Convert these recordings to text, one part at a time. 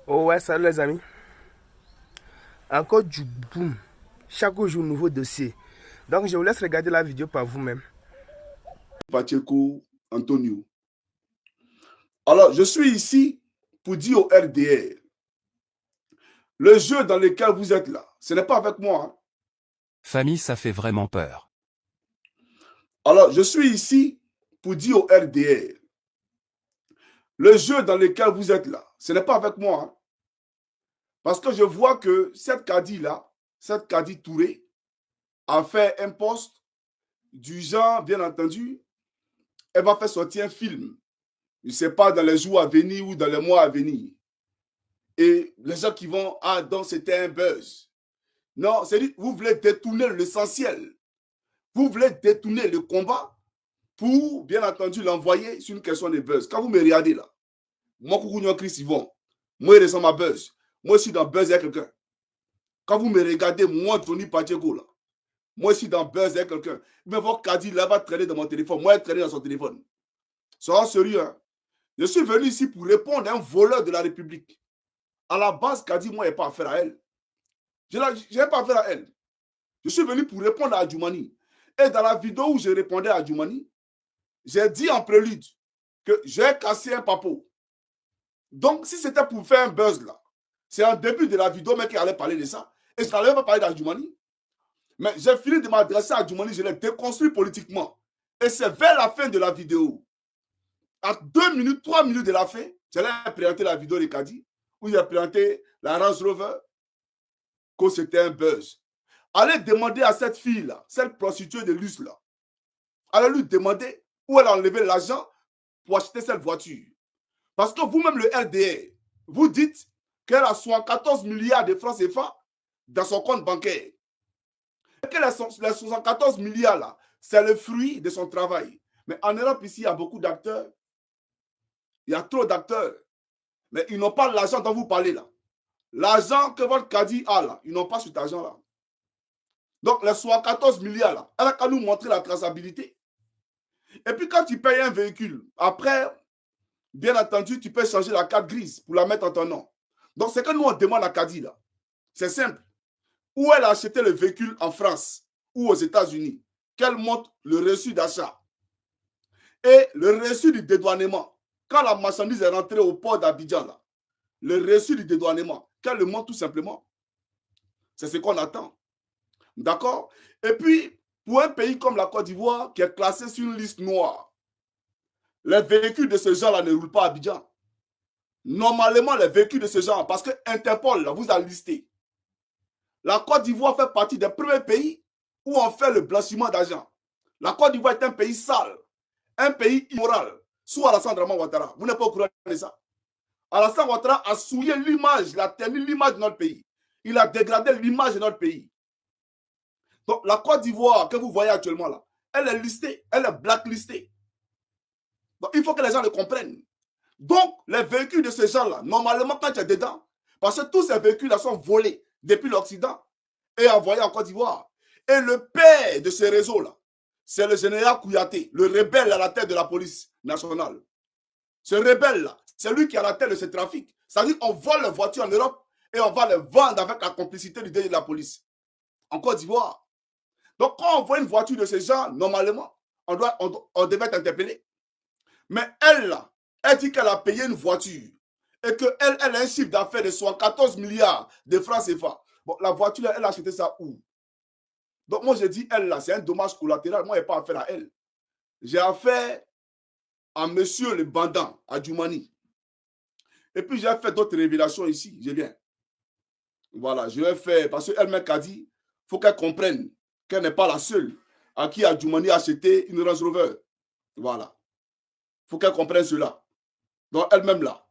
Oh ouais, salut les amis. Encore du boom. Chaque jour, nouveau dossier. Donc, je vous laisse regarder la vidéo par vous-même. Pacheco Antonio. Alors, je suis ici pour dire au RDR, le jeu dans lequel vous êtes là, ce n'est pas avec moi. Hein. Famille, ça fait vraiment peur. Alors, je suis ici pour dire au RDR, le jeu dans lequel vous êtes là, ce n'est pas avec moi. Hein. Parce que je vois que cette Kadi-là, cette Kadi Touré, a fait un poste du genre, bien entendu, elle va faire sortir un film. Je ne sais pas, dans les jours à venir ou dans les mois à venir. Et les gens qui vont, ah, donc c'était un buzz. Non, c'est dit, vous voulez détourner l'essentiel. Vous voulez détourner le combat pour, bien entendu, l'envoyer sur une question de buzz. Quand vous me regardez là, moi, Koukounion Chris Yvon, moi, il ressemble à buzz. Moi, je suis dans buzz avec quelqu'un. Quand vous me regardez, moi, Tony Pacheco, là, moi, je suis dans buzz avec quelqu'un. Mais votre caddie là va traîner dans mon téléphone. Moi, elle traîner dans son téléphone. Soyons sérieux. Hein? Je suis venu ici pour répondre à un voleur de la République. À la base, Kadi, moi, il n'y a pas affaire à elle. Je n'ai pas affaire à elle. Je suis venu pour répondre à Djoumani. Et dans la vidéo où je répondais à Djoumani, j'ai dit en prélude que j'ai cassé un papo. Donc, si c'était pour faire un buzz là, c'est en début de la vidéo, mais qui allait parler de ça. Et je n'allais pas parler d'Adjoumani. Mais j'ai fini de m'adresser à Adjoumani, je l'ai déconstruit politiquement. Et c'est vers la fin de la vidéo, à 2 minutes, 3 minutes de la fin, j'allais présenter la vidéo de Kadi, où j'ai présenté la Range Rover, que c'était un buzz. Allez demander à cette fille-là, cette prostituée de luxe là, allez lui demander où elle a enlevé l'argent pour acheter cette voiture. Parce que vous-même, le RDR, vous dites qu'elle a 74 milliards de francs CFA dans son compte bancaire. Et que les 74 milliards là, c'est le fruit de son travail. Mais en Europe, ici, il y a beaucoup d'acteurs. Il y a trop d'acteurs. Mais ils n'ont pas l'argent dont vous parlez là. L'argent que votre caddie a là, ils n'ont pas cet argent-là. Donc, les 74 milliards là, elle a qu'à nous montrer la traçabilité. Et puis, quand tu payes un véhicule, après, bien entendu, tu peux changer la carte grise pour la mettre en ton nom. Donc, c'est que nous, on demande à Kadi, là. C'est simple. Où elle a acheté le véhicule en France ou aux États-Unis, qu'elle montre le reçu d'achat et le reçu du dédouanement. Quand la marchandise est rentrée au port d'Abidjan, là, le reçu du dédouanement, qu'elle le montre tout simplement. C'est ce qu'on attend. D'accord? Et puis, pour un pays comme la Côte d'Ivoire, qui est classé sur une liste noire, les véhicules de ce genre-là ne roulent pas à Abidjan. Normalement, les véhicules de ce genre, parce que Interpol là, vous a listé. La Côte d'Ivoire fait partie des premiers pays où on fait le blanchiment d'argent. La Côte d'Ivoire est un pays sale, un pays immoral, sous Alassane Draman Ouattara. Vous n'êtes pas au courant de ça. Alassane Ouattara a souillé l'image, il a terni l'image de notre pays. Il a dégradé l'image de notre pays. Donc, la Côte d'Ivoire que vous voyez actuellement là, elle est listée, elle est blacklistée. Donc, il faut que les gens le comprennent. Donc, les véhicules de ces gens-là, normalement, quand tu es dedans, parce que tous ces véhicules-là sont volés depuis l'Occident et envoyés en Côte d'Ivoire. Et le père de ces réseaux-là, c'est le général Kouyaté, le rebelle à la tête de la police nationale. Ce rebelle-là, c'est lui qui est à la tête de ce trafic. C'est-à-dire qu'on vole les voitures en Europe et on va les vendre avec la complicité du DG de la police en Côte d'Ivoire. Donc, quand on voit une voiture de ces gens, normalement, on devait être interpellé. Mais elle, là, elle dit qu'elle a payé une voiture et qu'elle a un chiffre d'affaires de 74 milliards de francs CFA. Bon, la voiture, elle a acheté ça où? Donc, moi, j'ai dit, elle, là, c'est un dommage collatéral. Moi, je n'ai pas affaire à elle. J'ai affaire à monsieur le bandant, à Djoumani. Et puis, j'ai fait d'autres révélations ici. Je viens. Voilà, je vais faire, parce qu'elle m'a dit, il faut qu'elle comprenne qu'elle n'est pas la seule à qui Djoumani a acheté une Range Rover. Voilà. Il faut qu'elle comprenne cela. Donc, elle-même, là,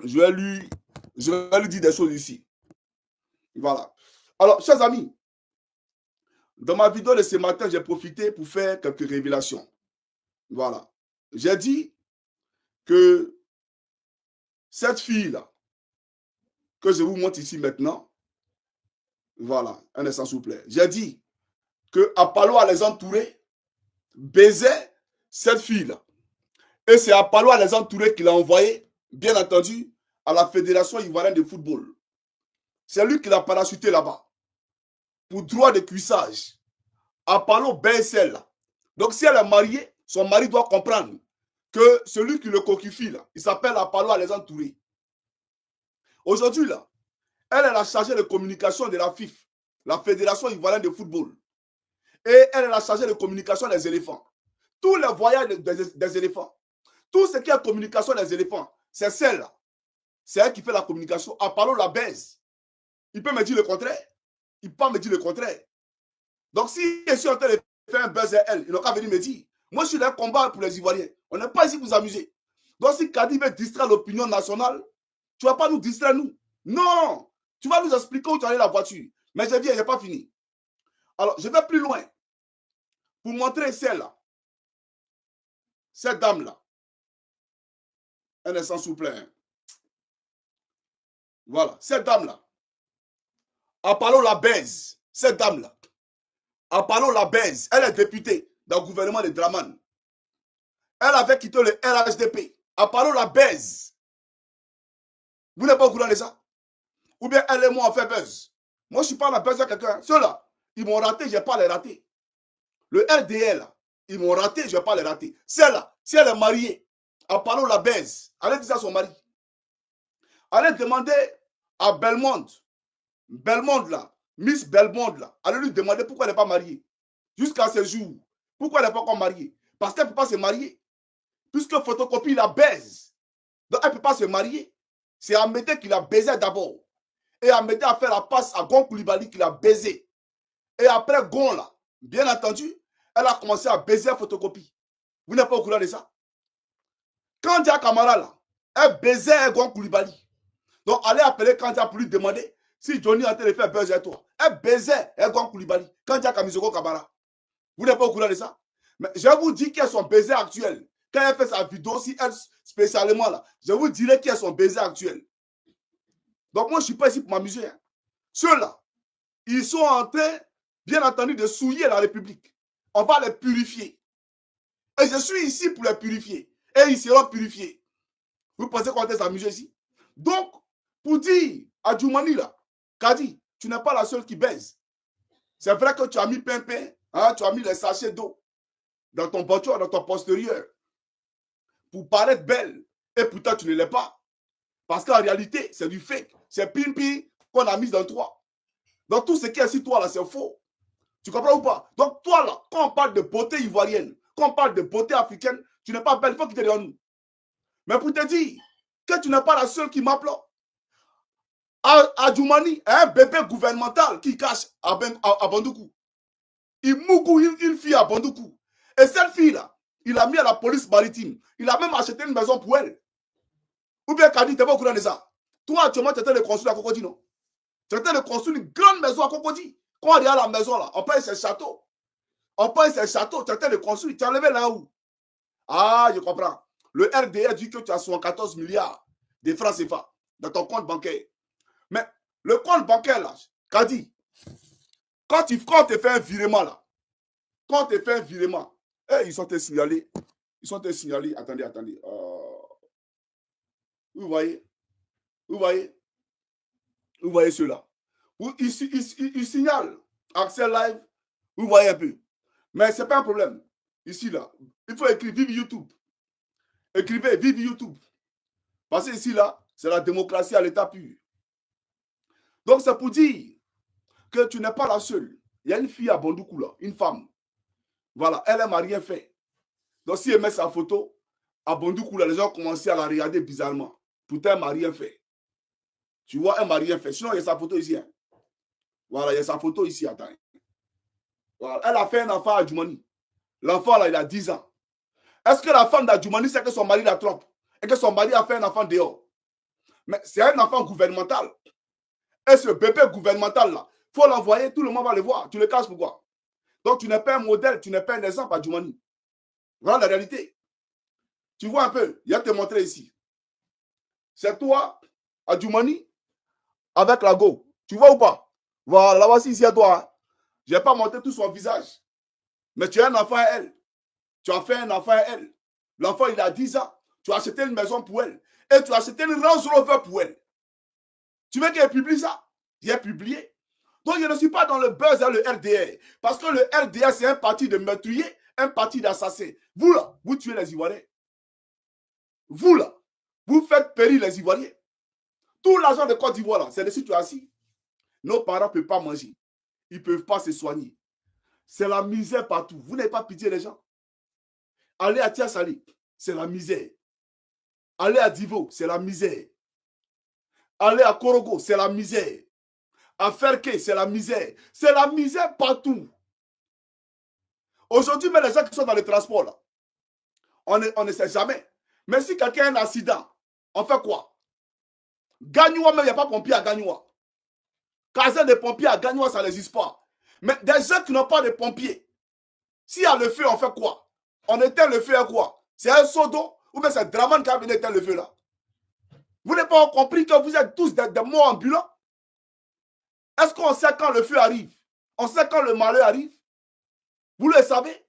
je vais lui dire des choses ici. Voilà. Alors, chers amis, dans ma vidéo de ce matin, j'ai profité pour faire quelques révélations. Voilà. J'ai dit que cette fille-là, que je vous montre ici maintenant, voilà, un instant s'il vous plaît. J'ai dit que Apollo Alexandre Touré baisait cette fille-là. Et c'est Apollo Alexandre Touré qui l'a envoyé, bien entendu, à la Fédération ivoirienne de football. C'est lui qui l'a parachuté là-bas. Pour droit de cuissage. En parlant au BSL. Donc si elle est mariée, son mari doit comprendre que celui qui le coquifie, là, il s'appelle Apollo Alexandre Touré. Aujourd'hui, là, elle est la chargée de communication de la FIF, la Fédération ivoirienne de football. Et elle est la chargée de communication des éléphants. Tous les voyages des éléphants, tout ce qui est communication des éléphants, c'est celle-là. C'est elle qui fait la communication. Apollo la baise. Il peut me dire le contraire. Il peut pas me dire le contraire. Donc, si je suis en train de faire un buzz à elle, il n'a qu'à venir me dire. Moi, je suis dans un combat pour les Ivoiriens. On n'est pas ici pour vous amuser. Donc, si Kadi veut distraire l'opinion nationale, tu ne vas pas nous distraire, nous. Non. Tu vas nous expliquer où tu as allé la voiture. Mais je viens, je n'ai pas fini. Alors, je vais plus loin pour montrer celle-là. Cette dame-là. Un instant, s'il vous plaît. Hein. Voilà. Cette dame-là. Apollo la baise. Cette dame-là. Apollo la baise. Elle est députée dans le gouvernement de Draman. Elle avait quitté le RHDP. Apollo la baise. Vous n'êtes pas au courant de ça? Ou bien elle et moi on fait buzz. Moi je ne suis pas la buzz à quelqu'un. Ceux-là, ils m'ont raté, je ne vais pas les rater. Le RDL, ils m'ont raté, je ne vais pas les rater. Celle-là, si elle est mariée, Apollo la baise. Allez dire ça à son mari. Allez demander à Belmonde. Belmonde là. Miss Belmonde là. Allez lui demander pourquoi elle n'est pas mariée. Jusqu'à ce jour. Pourquoi elle n'est pas encore mariée? Parce qu'elle ne peut pas se marier. Puisque photocopie la baise. Donc elle ne peut pas se marier. C'est Amédée qui l'a baisé d'abord. Et Amédée a fait la passe à Gon Koulibaly qui l'a baisé. Et après Gon là, bien entendu, elle a commencé à baiser la photocopie. Vous n'êtes pas au courant de ça? Kandia Kamara là, elle baisait Gon Koulibaly. Donc allez appeler Kandia pour lui demander si Johnny a en train de faire buzz à toi. Elle baisait Gon Koulibaly. Kandia Kamizoko Kamara. Vous n'êtes pas au courant de ça? Mais je vous dis qui est son baiser actuel. Quand elle fait sa vidéo, si elle spécialement là, je vous dirai qui est son baiser actuel. Donc moi, je ne suis pas ici pour m'amuser. Hein. Ceux-là, ils sont en train, bien entendu, de souiller la République. On va les purifier. Et je suis ici pour les purifier. Et ils seront purifiés. Vous pensez qu'on va s'amuser ici? Donc, pour dire à Djoumani là, Kadi, tu n'es pas la seule qui baise. C'est vrai que tu as mis pimpin, hein, tu as mis les sachets d'eau dans ton voiture, dans ton postérieur, pour paraître belle. Et pourtant, tu ne l'es pas. Parce qu'en réalité, c'est du fake. C'est pimpi qu'on a mis dans toi. Donc, tout ce qui est sur toi, là, c'est faux. Tu comprends ou pas? Donc, toi, là, quand on parle de beauté ivoirienne, quand on parle de beauté africaine, tu n'es pas belle, il faut qu'il te dise nous. Mais pour te dire que tu n'es pas la seule qui m'appelle. Adjoumani est un bébé gouvernemental qui cache à Bandoukou. Il mougou une fille à Bandoukou. Et cette fille-là, il a mis à la police maritime. Il a même acheté une maison pour elle. Ou bien Kadi, tu n'es pas au courant de ça. Toi, actuellement, tu es en train de construire à Cocody, non? Tu es en train de construire une grande maison à Cocody. Quand on regarde la maison, là, on paye ses châteaux. On paye ses châteaux. Tu es en train de construire. Tu as levé là où? Ah, je comprends. Le RDA dit que tu as 74 milliards de francs CFA dans ton compte bancaire. Mais le compte bancaire, là, Kadi, quand tu fais un virement, là, quand tu fais un virement, ils sont te signalés. Ils sont te signalés. Attendez. Vous voyez? Vous voyez ceux-là. Ils signalent accès live. Vous voyez un peu. Mais ce n'est pas un problème. Ici, là, il faut écrire vive YouTube. Écrivez vive YouTube. Parce que ici, là, c'est la démocratie à l'état pur. Donc, c'est pour dire que tu n'es pas la seule. Il y a une fille à Bandoukou, là, une femme. Voilà, elle n'a rien fait. Donc, si elle met sa photo à Bandoukou, là, les gens ont commencé à la regarder bizarrement. Pourtant, elle n'a rien fait. Tu vois, elle n'a rien fait. Sinon, il y a sa photo ici. Hein. Voilà, il y a sa photo ici. Attends. Voilà. Elle a fait un enfant à Djoumani. L'enfant, là, il a 10 ans. Est-ce que la femme d'Adjoumani sait que son mari la trompe et que son mari a fait un enfant dehors? Mais c'est un enfant gouvernemental. Et ce bébé gouvernemental-là, il faut l'envoyer, tout le monde va le voir. Tu le caches pourquoi? Donc, tu n'es pas un modèle, tu n'es pas un exemple à Djoumani. Voilà la réalité. Tu vois un peu, il va te montrer ici. C'est toi, à Djoumani, avec la go. Tu vois ou pas? Voilà, là voici ici à toi. Hein. Je n'ai pas montré tout son visage. Mais tu as un enfant à elle. Tu as fait un enfant à elle. L'enfant, il a 10 ans. Tu as acheté une maison pour elle. et tu as acheté une Range Rover pour elle. Tu veux qu'elle publie ça? J'ai publié. Donc, je ne suis pas dans le buzz dans le RDR. Parce que le RDR, c'est un parti de meurtriers, un parti d'assassins. Vous, là, vous tuez les Ivoiriens. Vous, là, vous faites périr les Ivoiriens. Tout l'argent de Côte d'Ivoire, là, c'est dessus que tu es assis. Nos parents ne peuvent pas manger. Ils ne peuvent pas se soigner. C'est la misère partout. Vous n'avez pas pitié des gens. Allez à Tiasali, c'est la misère. Allez à Divo, c'est la misère. Allez à Korogo, c'est la misère. À Ferke, c'est la misère. C'est la misère partout. Aujourd'hui, même les gens qui sont dans le transport, là, on ne sait jamais. Mais si quelqu'un a un accident, on fait quoi? Gagnoua, même, il n'y a pas de pompier à Gagnoua. Caserne de pompiers à Gagnoua, ça n'existe pas. Mais des gens qui n'ont pas de pompiers, s'il y a le feu, on fait quoi? On éteint le feu à quoi? C'est un seau d'eau ou bien c'est Draman qui a venu éteindre le feu là? Vous n'avez pas compris que vous êtes tous des morts ambulants? Est-ce qu'on sait quand le feu arrive? On sait quand le malheur arrive? Vous le savez?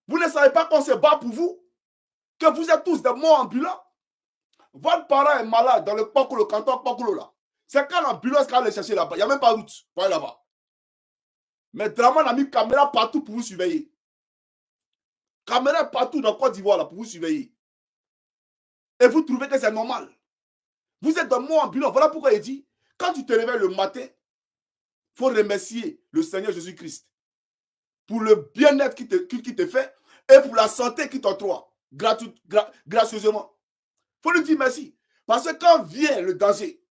Vous ne savez pas qu'on se bat pour vous? Que vous êtes tous des morts ambulants? Votre parent est malade dans le Pokolo, canton Pokolo là. C'est quand l'ambulance qui va le chercher là-bas. Il n'y a même pas de route pour aller là-bas. Mais Draman a mis caméra partout pour vous surveiller. Caméra partout dans Côte d'Ivoire là pour vous surveiller. Et vous trouvez que c'est normal. Vous êtes dans mon ambulant. Voilà pourquoi il dit, quand tu te réveilles le matin, il faut remercier le Seigneur Jésus-Christ pour le bien-être qu'il te fait et pour la santé qu'il t'octroie gracieusement. Il faut lui dire merci. Parce que quand vient le danger,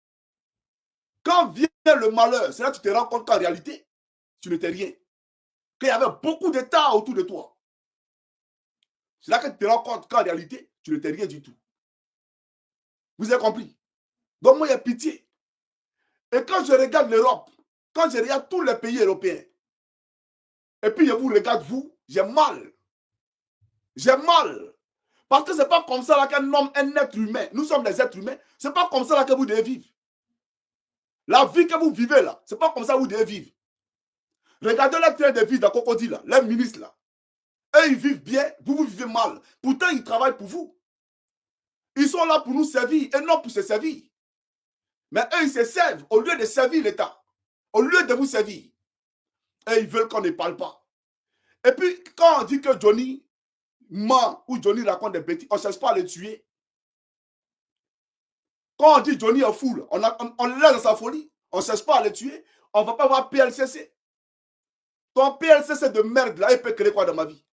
quand vient le malheur, c'est là que tu te rends compte qu'en réalité, tu n'étais rien. Qu'il y avait beaucoup d'États autour de toi. C'est là que tu te rends compte qu'en réalité, tu n'étais rien du tout. Vous avez compris? Donc moi, il y a pitié. Et quand je regarde l'Europe, quand je regarde tous les pays européens, et puis je vous regarde vous, j'ai mal. J'ai mal. Parce que ce n'est pas comme ça qu'un homme, un être humain, nous sommes des êtres humains, ce n'est pas comme ça que vous devez vivre. La vie que vous vivez là, ce n'est pas comme ça que vous devez vivre. Regardez les trains de vie dans Cocody là, les ministres là. Eux, ils vivent bien, vous vivez mal. Pourtant, ils travaillent pour vous. Ils sont là pour nous servir et non pour se servir. Mais eux, ils se servent au lieu de servir l'État. Au lieu de vous servir. Et ils veulent qu'on ne parle pas. Et puis, quand on dit que Johnny ment ou Johnny raconte des bêtises, on ne cherche pas à le tuer. Quand on dit Johnny est fou, on le laisse dans sa folie. On ne cherche pas à le tuer. On ne va pas voir PLCC. Ton PLCC de merde là, il peut créer quoi dans ma vie?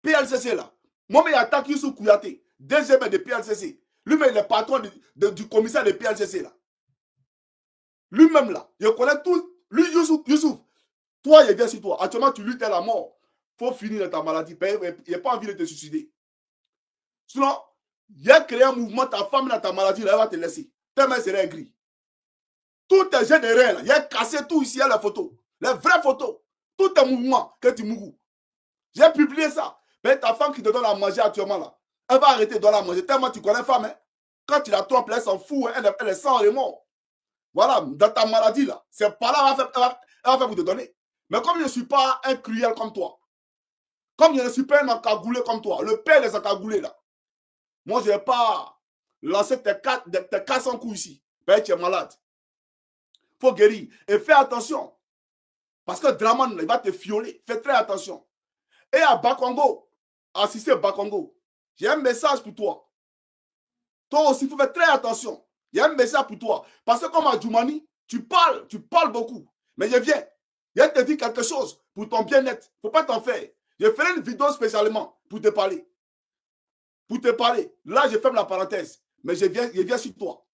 PLCC là. Moi, il attaque Youssou Kouyaté, deuxième de PLCC. Lui-même, il est patron du commissaire de PLCC là. Lui-même là, je connais tout. Lui, Youssouf, toi, il vient sur toi. Actuellement, tu luttes à la mort. Il faut finir ta maladie. Il n'y a pas envie de te suicider. Sinon, il a créé un mouvement, ta femme dans ta maladie, là, elle va te laisser. Tes mains seraient gris. Tous tes jets de reins, là, il a cassé tout ici, il y a les photos. Les vraies photos. Tous tes mouvements que tu mourras. J'ai publié ça. Mais ta femme qui te donne à manger actuellement, là, elle va arrêter de donner à manger. Tellement tu connais femme, hein. Quand tu la trompes, elle s'en fout, hein, elle est sans remords. Voilà, dans ta maladie, là, c'est pas là qu'elle va faire pour te donner. Mais comme je ne suis pas un cruel comme toi, comme je ne suis pas un encagoulé comme toi, le père des encagoulés, là, moi, je ne vais pas lancer tes 400 coups ici. Ben, tu es malade. Il faut guérir. Et fais attention. Parce que Draman, il va te fioler. Fais très attention. Et à Bakongo, à Cissé Bakongo, j'ai un message pour toi. Toi aussi, il faut faire très attention. Il y a un message pour toi. Parce que comme à Djoumani, tu parles beaucoup. Mais je viens. Je te dis quelque chose pour ton bien-être. Il ne faut pas t'en faire. Je ferai une vidéo spécialement pour te parler. Pour te parler. Là, je ferme la parenthèse. Mais je viens sur toi.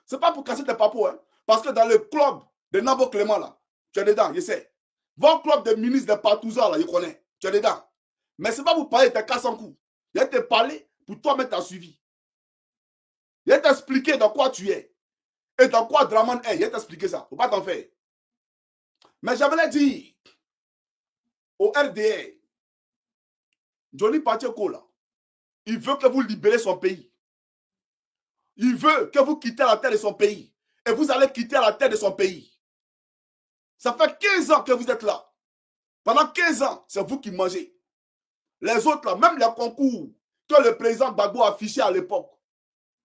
Ce n'est pas pour casser tes papos. Hein. Parce que dans le club de Nabo Clément, là, tu es dedans, je sais. Votre club de ministres de Partouza, là, je connais. Tu es dedans. Mais ce n'est pas pour parler de tes 400 coups. Je vais te parler pour toi-même t'as suivi. Je vais t'expliquer dans quoi tu es. Et dans quoi Draman est. Je vais t'expliquer ça. Il ne faut pas t'en faire. Mais j'aimerais dire au RDR, Johnny Pacheco, là, il veut que vous libérez son pays. Il veut que vous quittez la terre de son pays. Et vous allez quitter la terre de son pays. Ça fait 15 ans que vous êtes là. Pendant 15 ans, c'est vous qui mangez. Les autres, là, même les concours que le président Gbagbo a affiché à l'époque.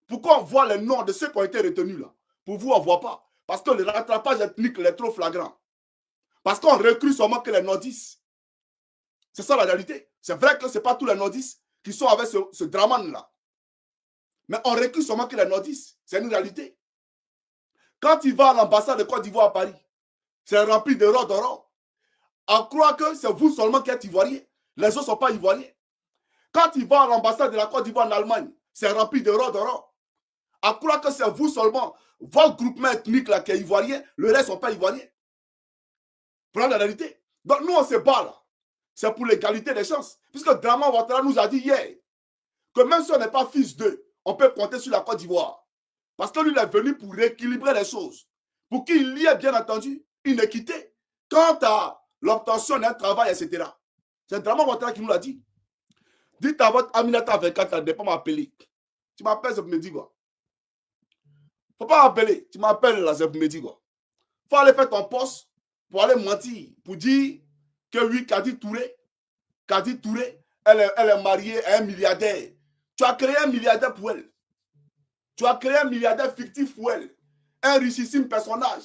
Pourquoi on voit les noms de ceux qui ont été retenus là? Pour vous, on ne voit pas. Parce que le rattrapage ethnique est trop flagrant. Parce qu'on recrute seulement que les nordistes. C'est ça la réalité. C'est vrai que ce n'est pas tous les nordistes qui sont avec ce Draman-là. Mais on recrute seulement que les nordistes. C'est une réalité. Quand il va à l'ambassade de Côte d'Ivoire à Paris, c'est rempli de d'or d'or. On croit que c'est vous seulement qui êtes ivoirien. Les autres ne sont pas ivoiriens. Quand il va à l'ambassade de la Côte d'Ivoire en Allemagne, c'est rempli de d'or. On croit que c'est vous seulement, votre groupement ethnique là qui est ivoirien, le reste ne sont pas ivoiriens. Voilà la réalité. Donc nous, on se bat là. C'est pour l'égalité des chances. Puisque Draman Ouattara nous a dit hier que même si on n'est pas fils d'eux, on peut compter sur la Côte d'Ivoire. Parce que lui, il est venu pour rééquilibrer les choses. Pour qu'il y ait bien entendu une équité quant à l'obtention d'un travail, etc. C'est Draman Ouattara qui nous l'a dit. Dites à votre Aminata 24 ans de ne pas m'appeler. Tu m'appelles, ça me dit quoi? Il ne faut pas m'appeler. Tu m'appelles là, ça me dit quoi? Il faut aller faire ton poste pour aller mentir, pour dire que oui, Kadi Touré, elle est mariée à un milliardaire. Tu as créé un milliardaire pour elle. Tu as créé un milliardaire fictif pour elle. Un richissime personnage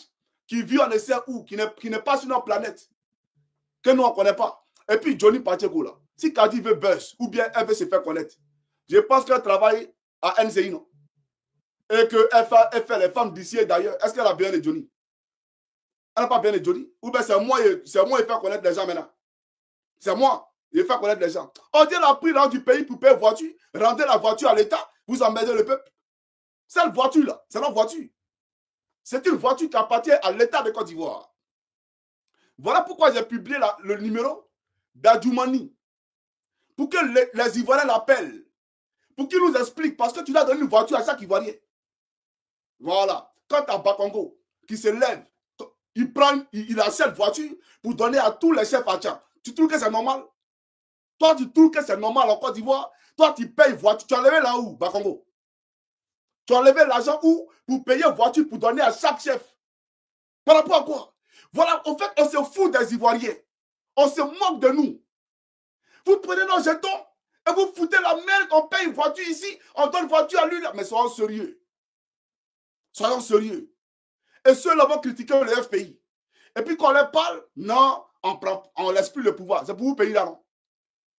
qui vit on ne sait où, qui n'est pas sur notre planète, que nous, on ne connaît pas. Et puis Johnny Pacheco, là, si Kadi veut buzz ou bien elle veut se faire connaître, je pense qu'elle travaille à NCI, non? Et qu'elle fait les femmes d'ici et d'ailleurs. Est-ce qu'elle a bien les Johnny? Elle n'a pas bien les Johnny? Ou bien c'est moi qui fais connaître les gens maintenant? C'est moi qui fais connaître les gens. On dit la prix du pays pour payer voiture. Rendez la voiture à l'État, vous emmerdez le peuple. Cette voiture-là, c'est notre voiture. C'est une voiture qui appartient à l'État de Côte d'Ivoire. Voilà pourquoi j'ai publié le numéro d'Adjoumani. Pour que les Ivoiriens l'appellent. Pour qu'il nous explique. Parce que tu dois donner une voiture à chaque Ivoirien. Voilà. Quand tu as Bakongo qui se lève, il achète voiture pour donner à tous les chefs Tchad. Tu trouves que c'est normal? Toi, tu trouves que c'est normal en Côte d'Ivoire? Toi, tu payes voiture. Tu as levé là où, Bakongo? Tu as levé l'argent où? Pour payer voiture pour donner à chaque chef. Par rapport à quoi? Voilà, en fait, on se fout des Ivoiriens. On se moque de nous. Vous prenez nos jetons et vous foutez la merde qu'on paye une voiture ici, on donne une voiture à lui. Mais soyons sérieux. Soyons sérieux. Et ceux-là vont critiquer le FPI. Et puis quand on leur parle, non, on ne laisse plus le pouvoir. C'est pour vous payer là, non?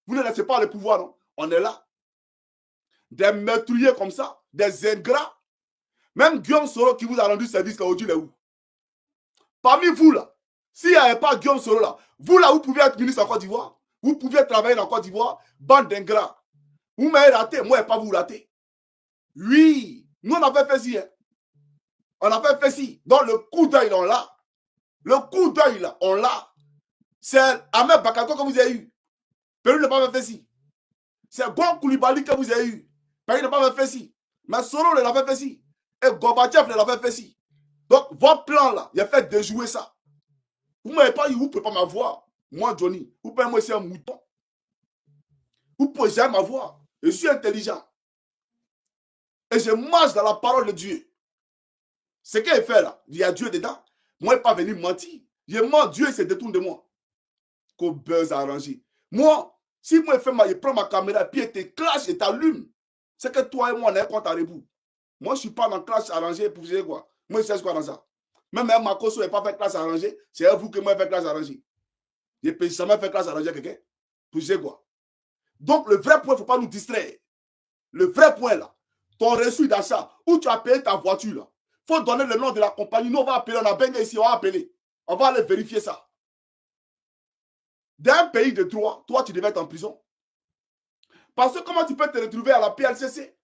Vous ne laissez pas le pouvoir, non? On est là. Des meurtriers comme ça, des ingrats. Même Guillaume Soro qui vous a rendu service là aujourd'hui, il est où? Parmi vous là, s'il n'y avait pas Guillaume Soro là, vous là, vous pouvez être ministre en Côte d'Ivoire, vous pouvez travailler en Côte d'Ivoire, bande d'ingrats. Vous m'avez raté, moi, je n'ai pas vous raté. Oui, nous on avait fait ci. Hein. On avait fait ci. Donc le coup d'œil, on l'a. Le coup d'œil là, on l'a. C'est Ahmed Bakako que vous avez eu. Pérou n'a pas fait ci. C'est Gon Koulibaly que vous avez eu. Pérou n'a pas fait ci. Mais Soro l'avait fait ci. Et Gorbatchev l'avait fait ci. Donc, votre plan là, il a fait déjouer ça. Vous ne m'avez pas eu, vous ne pouvez pas m'avoir. Moi, Johnny, vous pouvez me laisser un mouton. Vous ne pouvez jamais m'avoir. Je suis intelligent. Et je marche dans la parole de Dieu. Ce qu'il fait là, il y a Dieu dedans. Moi, il n'est pas venu mentir. Je mens, Dieu il se détourne de moi. Qu'au buzz arrangé. Moi, si moi je prends ma caméra, puis il te clash et t'allume, c'est que toi et moi, on est contre à rebout. Moi, je ne suis pas dans le clash arrangé pour vous quoi. Moi, je sais quoi dans ça. Même Makoso n'est pas fait classe arrangée. C'est vous que moi fait classe arrangée. Je ne peux jamais faire classe arrangée à quelqu'un. Pour sais quoi. Donc, le vrai point, il ne faut pas nous distraire. Le vrai point là, ton reçu d'achat, où tu as payé ta voiture là, il faut donner le nom de la compagnie. Nous, on va appeler, on a bien ici, on va appeler. On va aller vérifier ça. Dans un pays de droit, toi, tu devais être en prison. Parce que comment tu peux te retrouver à la PLCC?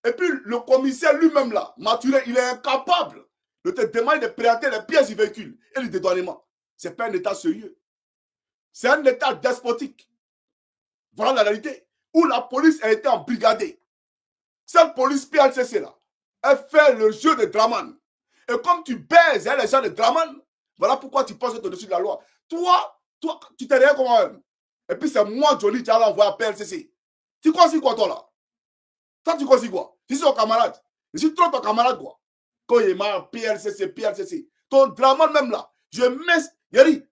Et puis, le commissaire lui-même là, Maturé, il est incapable de te demander de prêter les pièces du véhicule et le dédouanement. Ce n'est pas un État sérieux. C'est un État despotique. Voilà la réalité. Où la police a été embrigadée. Cette police PLCC là, elle fait le jeu de Draman. Et comme tu baises les gens de Draman, voilà pourquoi tu penses être au-dessus de la loi. Toi, tu t'es rien comme un. Et puis c'est moi, Johnny, qui allais envoyer à PLCC. Tu crois quoi toi là? Toi, tu crois quoi? Je suis ton camarade. Je suis trop ton camarade quoi. Quand il m'a PLCC. Ton Draman même là, je mets. Yeri,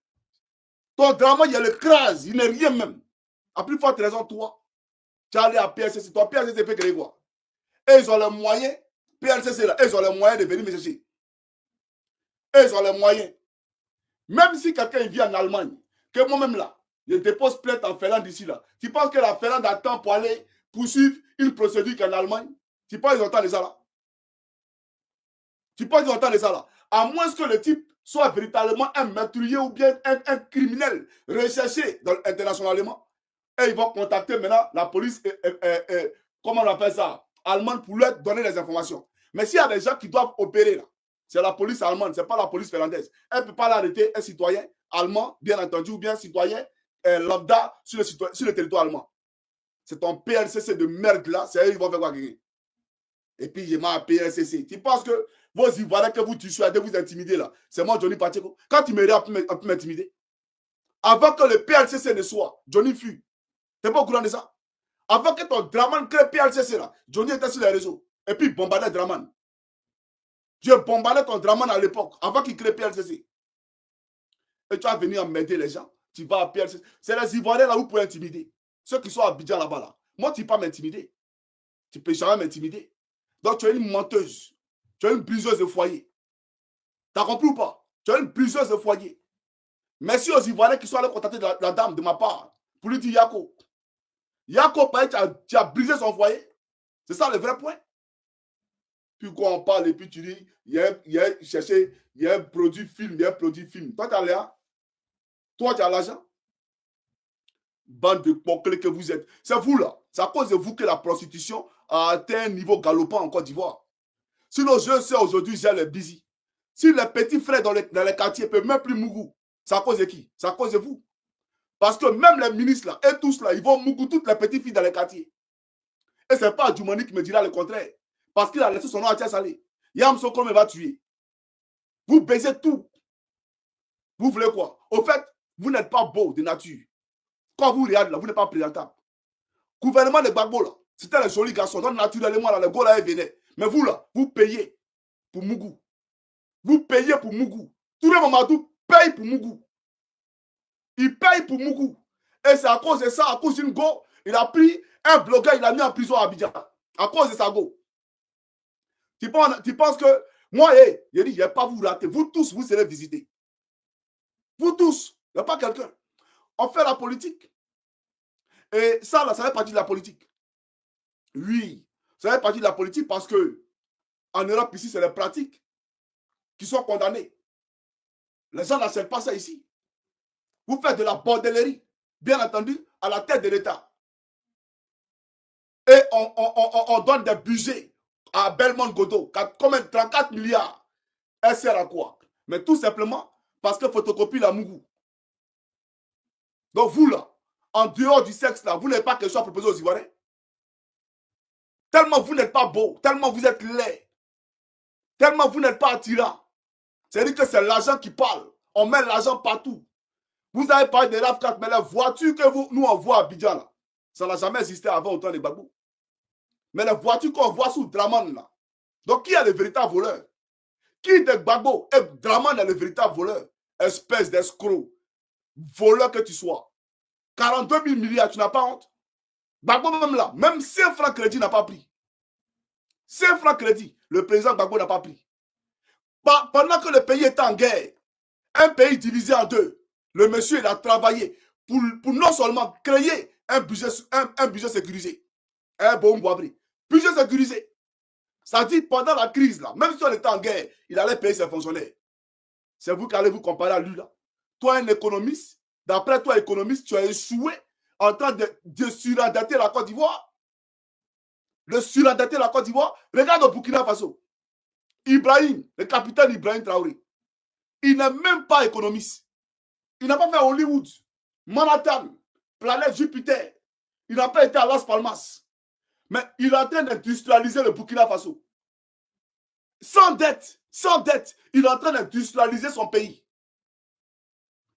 ton Draman, il y a le crase, il n'est rien même. À plus forte raison, toi. Tu es allé à PLCC. Ton PLCC peut créer quoi? Et ils ont les moyens. PLCC, là, ils ont les moyens de venir me chercher. Et ils ont les moyens. Même si quelqu'un vit en Allemagne, que moi-même là, je dépose plainte en Finlande d'ici là. Tu penses que la Finlande attend pour aller poursuivre une procédure qu'en Allemagne? Tu penses qu'ils entendent ça là? Tu penses qu'ils entendent ça là? À moins que le type soit véritablement un meurtrier ou bien un criminel recherché internationalement. Et ils vont contacter maintenant la police, comment on appelle ça, allemande pour leur donner les informations. Mais s'il y a des gens qui doivent opérer là, c'est la police allemande, ce n'est pas la police finlandaise. Elle ne peut pas l'arrêter un citoyen allemand, bien entendu, ou bien un citoyen lambda sur le territoire allemand. C'est ton PLCC de merde là, c'est eux qui vont faire quoi? Et puis, j'ai ma PLCC. Tu penses que vos Ivoiriens que vous dissuadez, vous intimider là, c'est moi, Johnny Pacheco. Quand tu m'aides, on peut m'intimider. Avant que le PLCC ne soit, Johnny fut. Tu n'es pas au courant de ça? Avant que ton Draman crée PLCC là, Johnny était sur les réseaux. Et puis, bombardait Draman. Je bombardais ton Draman à l'époque, avant qu'il crée PLCC. Et tu vas venir m'aider les gens. Tu vas à PLCC. C'est les Ivoiriens là où vous pouvez intimider. Ceux qui sont à Abidjan là-bas là. Moi, tu ne peux pas m'intimider. Tu ne peux jamais m'intimider. Donc, tu es une menteuse. Tu es une briseuse de foyer. Tu as compris ou pas? Tu es une briseuse de foyer. Merci aux Ivoiriens qui sont allés contacter la dame de ma part pour lui dire Yako. Yako, tu as brisé son foyer. C'est ça le vrai point. Puis quand on parle et puis tu dis, il y a un produit film, il y a un produit film. Toi, tu as l'air. Toi, tu as l'argent. Bande de poclés que vous êtes. C'est vous là. C'est à cause de vous que la prostitution a atteint un niveau galopant en Côte d'Ivoire. Sinon, je sais aujourd'hui, j'ai les busy. Si les petits frères dans les quartiers ne peuvent même plus mougou, c'est à cause de qui? C'est à cause de vous. Parce que même les ministres là, et tous là, ils vont mougou toutes les petites filles dans les quartiers. Et ce n'est pas Djoumani qui me dira le contraire. Parce qu'il a laissé son nom à Tia Salé. Yam Soko me va tuer. Vous baisez tout. Vous voulez quoi? Au fait, vous n'êtes pas beau de nature. Quand vous regardez là, vous n'êtes pas présentable. Gouvernement de Gbagbo là, c'était les jolis garçons. Donc naturellement, là, les gars là, ils venaient. Mais vous là, vous payez pour Mougou. Vous payez pour Mougou. Tous les Mamadou payent pour Mougou. Il paye pour Mougou. Et c'est à cause de ça, à cause d'une go, il a pris un blogueur, il l'a mis en prison à Abidjan. À cause de sa go. Tu penses que moi, je dis, je ne vais pas vous rater. Vous tous, vous serez visités. Vous tous. Il n'y a pas quelqu'un. On fait la politique. Et ça, là, ça fait partie de la politique. Oui, ça fait partie de la politique parce que en Europe, ici, c'est les pratiques qui sont condamnées. Les gens n'acceptent pas ça ici. Vous faites de la bordellerie, bien entendu, à la tête de l'État. Et on donne des budgets à Belmont Godot, comme 34 milliards. Elle sert à quoi? Mais tout simplement parce que photocopie la Mougou. Donc vous là, en dehors du sexe là, vous n'avez pas quelque chose à proposer aux Ivoiriens. Tellement vous n'êtes pas beau, tellement vous êtes laid, tellement vous n'êtes pas attirant. C'est-à-dire que c'est l'argent qui parle. On met l'argent partout. Vous avez parlé de RAV4, mais la voiture que nous on voit à Abidjan là, ça n'a jamais existé avant autant de Gbagbo. Mais la voiture qu'on voit sous Draman là, donc qui est le véritable voleur? Qui de Gbagbo et Draman est le véritable voleur? Espèce d'escroc, voleur que tu sois. 42 000 milliards, tu n'as pas honte? Gbagbo même là, même 5 francs crédit n'a pas pris. 5 francs crédit, le président Gbagbo n'a pas pris. Pendant que le pays est en guerre, un pays divisé en deux, le monsieur il a travaillé pour non seulement créer un budget sécurisé. Un bon boabri. Budget sécurisé. Ça dit pendant la crise, là, même si on était en guerre, il allait payer ses fonctionnaires. C'est vous qui allez vous comparer à lui là. Toi, un économiste, d'après toi, économiste, tu as échoué en train de surendetter la Côte d'Ivoire. Le surendetter la Côte d'Ivoire. Regarde au Burkina Faso. Ibrahim, le capitaine Ibrahim Traoré, il n'est même pas économiste. Il n'a pas fait Hollywood, Manhattan, planète Jupiter. Il n'a pas été à Las Palmas. Mais il est en train d'industrialiser le Burkina Faso. Sans dette, il est en train d'industrialiser son pays.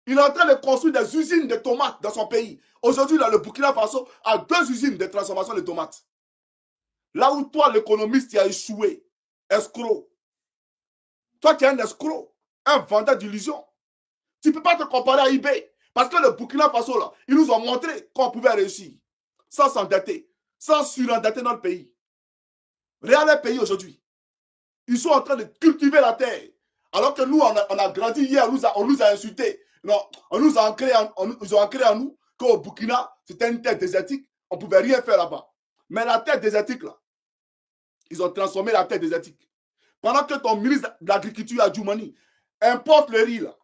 Il est en train de construire des usines de tomates dans son pays. Aujourd'hui, le Burkina Faso a 2 usines de transformation de tomates. Là où toi, l'économiste, tu as échoué. Escroc. Toi, tu es un escroc, un vendeur d'illusions. Tu ne peux pas te comparer à eBay. Parce que le Burkina Faso, là, ils nous ont montré qu'on pouvait réussir. Sans s'endetter. sans surendater notre pays. Regardez le pays aujourd'hui. Ils sont en train de cultiver la terre. Alors que nous, on a grandi hier, on nous a insultés. Non, on nous a ancré en nous qu'au Burkina, c'était une terre désertique. On ne pouvait rien faire là-bas. Mais la terre désertique, là, ils ont transformé la terre désertique. Pendant que ton ministre de l'Agriculture, Adjoumani, importe le riz, là,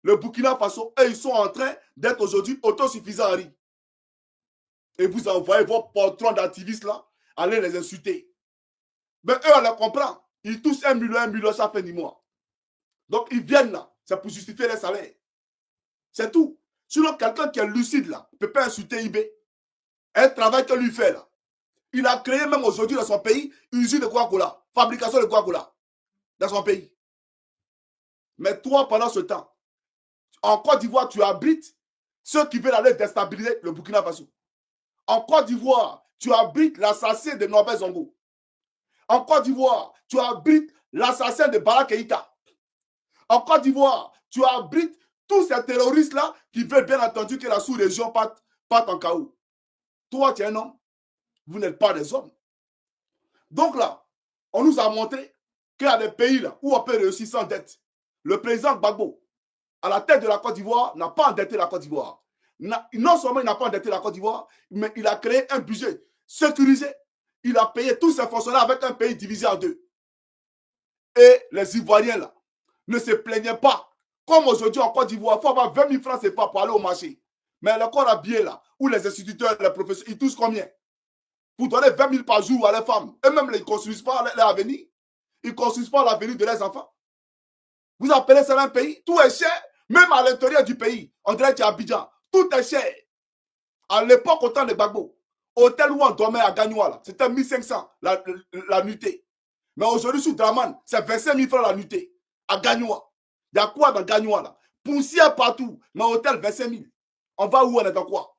le Burkina Faso, eux, ils sont en train d'être aujourd'hui autosuffisants en riz. Et vous envoyez vos patrons d'activistes là, aller les insulter. Mais eux, on les comprend. Ils touchent 1 million chaque fin du mois. Donc, ils viennent là. C'est pour justifier les salaires. C'est tout. Sinon, quelqu'un qui est lucide là, ne peut pas insulter IB. Un travail que lui fait là. Il a créé même aujourd'hui dans son pays une usine de Coca-Cola. Fabrication de Coca-Cola. Dans son pays. Mais toi, pendant ce temps, en Côte d'Ivoire, tu abrites ceux qui veulent aller déstabiliser le Burkina Faso. En Côte d'Ivoire, tu abrites l'assassin de Norbert Zongo. En Côte d'Ivoire, tu abrites l'assassin de Bara Keïta. En Côte d'Ivoire, tu abrites tous ces terroristes-là qui veulent bien entendu que la sous-région parte en chaos. Toi, tu es un homme. Vous n'êtes pas des hommes. Donc là, on nous a montré qu'il y a des pays là où on peut réussir sans dette. Le président Gbagbo, à la tête de la Côte d'Ivoire, n'a pas endetté la Côte d'Ivoire. Non seulement il n'a pas endetté la Côte d'Ivoire, mais il a créé un budget sécurisé. Il a payé tous ses fonctionnaires avec un pays divisé en deux. Et les Ivoiriens là ne se plaignaient pas. Comme aujourd'hui en Côte d'Ivoire, il faut avoir 20 000 francs CFA pour aller au marché. Mais le corps habillé là, où les instituteurs, les professeurs, ils touchent combien? Pour donner 20 000 par jour à les femmes. Eux-mêmes, ils ne construisent pas leur avenir. Ils ne construisent pas l'avenir de leurs enfants. Vous appelez ça un pays? Tout est cher. Même à l'intérieur du pays. On dirait qu'il y a Abidjan. Tout est cher. À l'époque, au temps de Gbagbo, hôtel où on dormait à Gagnoua, c'était 1500 la nuitée. Mais aujourd'hui, sur Draman, c'est 25 000 francs la nuitée. À Gagnoua. Il y a quoi dans Gagnoua là? Poussière partout. Mais hôtel, 25 000. On va où on est dans quoi?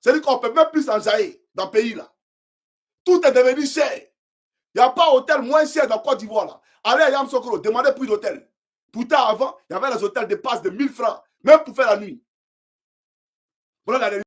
C'est-à-dire qu'on ne peut même plus s'enjailler dans le pays là. Tout est devenu cher. Il n'y a pas d'hôtel moins cher dans Côte d'Ivoire là. Allez à Yamsokoro, demandez prix d'hôtel. Pourtant, avant, il y avait les hôtels de passe de 1000 francs, même pour faire la nuit. Voilà la